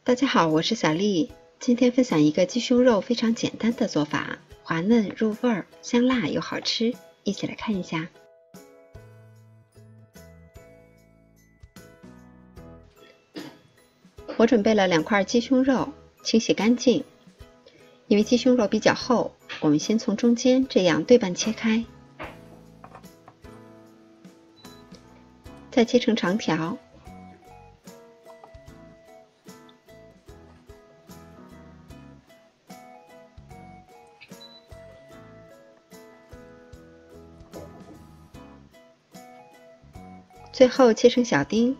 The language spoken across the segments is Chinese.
大家好，我是小丽，今天分享一个鸡胸肉非常简单的做法，滑嫩入味儿，香辣又好吃，一起来看一下。我准备了2块鸡胸肉，清洗干净。因为鸡胸肉比较厚，我们先从中间这样对半切开，再切成长条。最后切成小丁。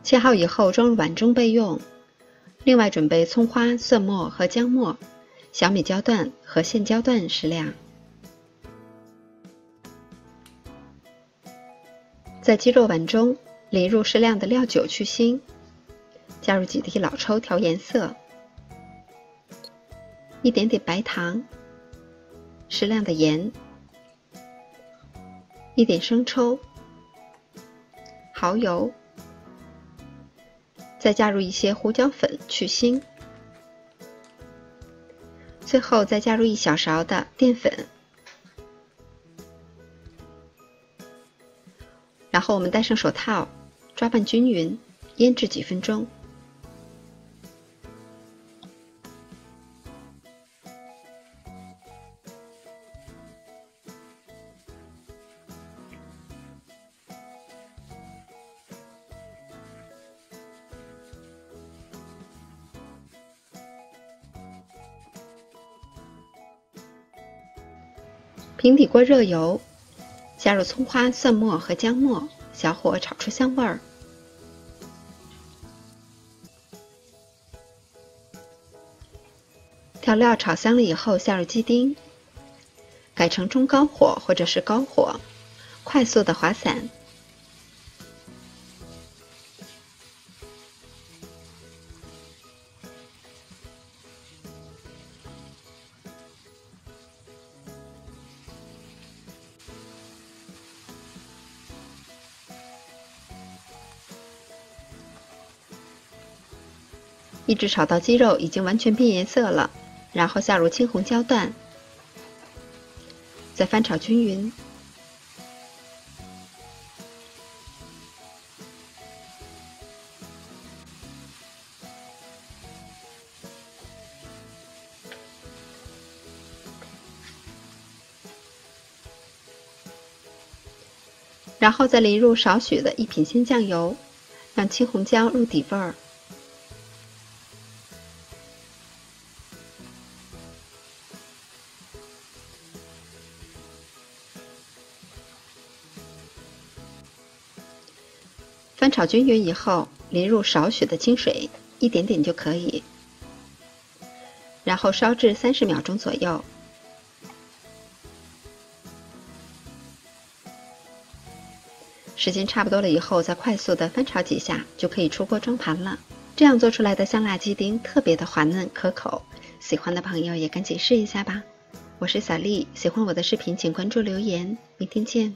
切好以后装入碗中备用。另外准备葱花、蒜末和姜末，小米椒段和线椒段适量。在鸡肉碗中淋入适量的料酒去腥，加入几滴老抽调颜色，一点点白糖，适量的盐，一点生抽，蚝油，再加入一些胡椒粉去腥，最后再加入1小勺的淀粉，然后我们戴上手套，抓拌均匀，腌制几分钟。平底锅热油，加入葱花、蒜末和姜末，小火炒出香味儿。调料炒香了以后，下入鸡丁，改成中高火或者是高火，快速的滑散。一直炒到鸡肉已经完全变颜色了，然后下入青红椒段，再翻炒均匀。然后再淋入少许的1品鲜酱油，让青红椒入底味儿。翻炒均匀以后，淋入少许的清水，一点点就可以，然后烧至30秒钟左右。时间差不多了以后，再快速的翻炒几下，就可以出锅装盘了。这样做出来的香辣鸡丁特别的滑嫩可口，喜欢的朋友也赶紧试一下吧。我是小丽，喜欢我的视频请关注留言，明天见。